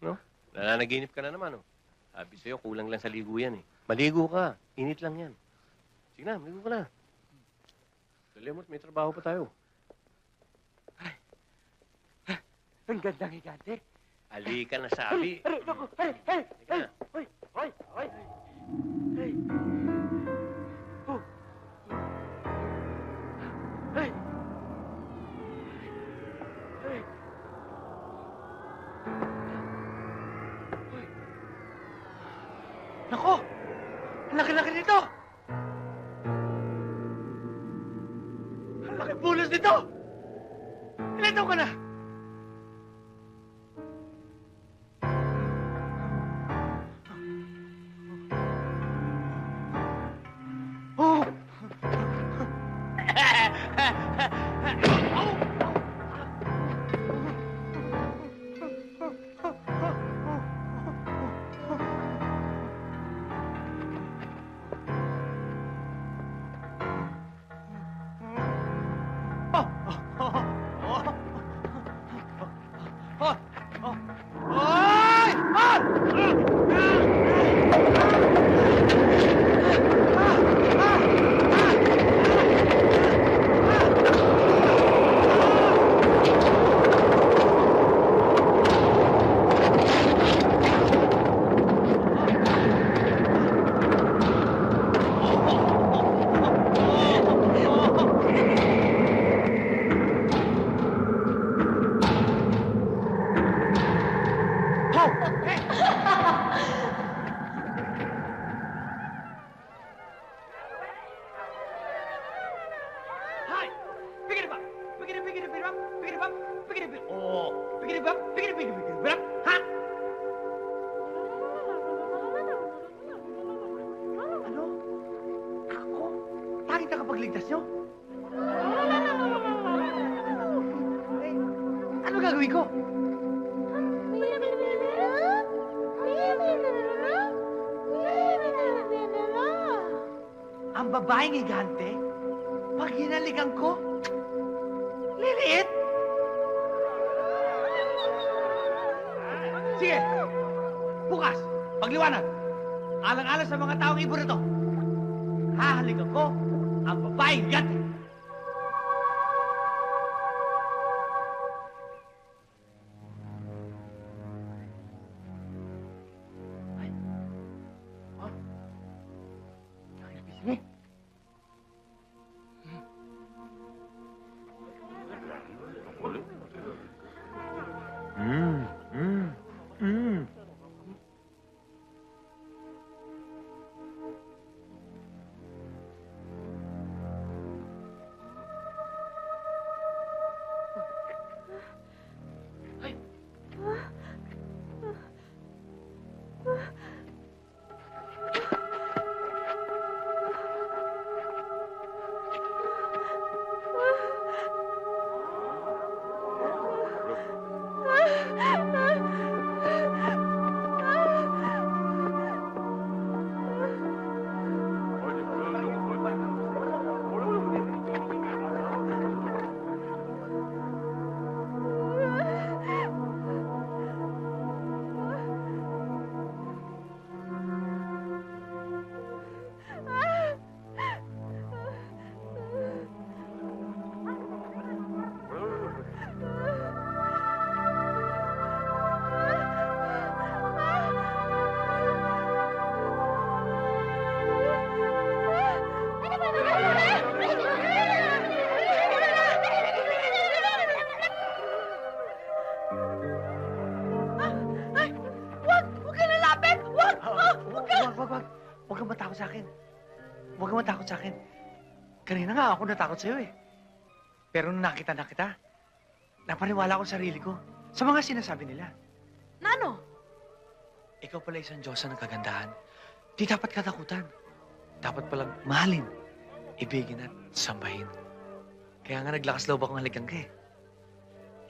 No? Nananaginip ka na naman, oh. Sabi sa'yo, kulang lang sa ligo yan, eh. Maligo ka. Init lang yan. Sige na, maligo ka na. Dali mo't may trabaho pa tayo. Ang gandang higante. Halika na, sabi. Aray, naku! Ay! Ay! Halika Ay! na. Ay! Ay! Ay! Ay! Oh! Ay! Ay! Ay! Nako! Ang laki-laki nito! Ang laki bulos nito! Ilan taon ka na? Oh! Hi! Pick it up! Pick it up! Pick it up! Pick it up! Pick it up! Pick it up! Oh! Pick it up! Pick it up! Pick it up! Pick it up! Ha? Ano? Ako? Tanging tagapagligtas nyo? Ano gagawin ko? Ang babaeng higante? Pag hinalikan ko, liliit! Sige! Bukas, pagliwanag, alang-alang sa mga taong ibon na to, hahalikan ko ang babaeng higante! Ay. Oh. Sige. Huwag kang matakot sa akin. Huwag kang matakot sa akin. Kanina nga ako natakot sa'yo eh. Pero nung nakita na kita, napaniwala ko sa sarili ko sa mga sinasabi nila. Na ano? Ikaw pala isang Diyosa ng kagandahan. Di dapat katakutan. Dapat palang mahalin, ibigin at sambahin. Kaya nga naglakas loob akong halikan ka eh.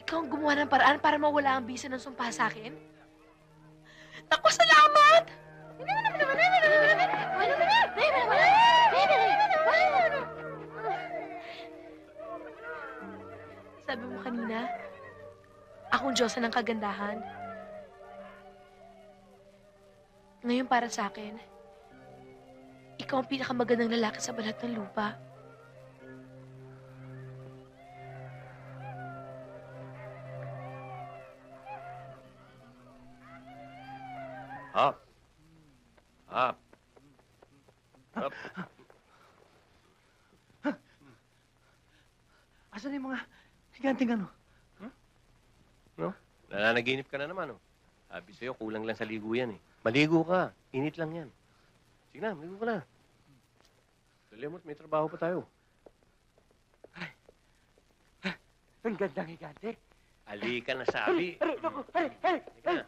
Ikaw ang gumawa ng paraan para mawala ang bisa ng sumpa sa akin? Naku, salamat! Sabi mo kanina, akong Diyosa ng kagandahan. Ngayon para sa akin, ikaw ang pinakamagandang lalaki sa balat ng lupa. Up. Up. Up. Asan yung mga higanting ano? Nananaginip ka na naman, oh. Sabi sa'yo, kulang lang sa ligo yan, eh. Maligo ka. Init lang yan. Sige na, maligo ka na. Dali mo, may trabaho pa tayo. Ang gandang higante. Ali ka na sabi. Ay, Sige na.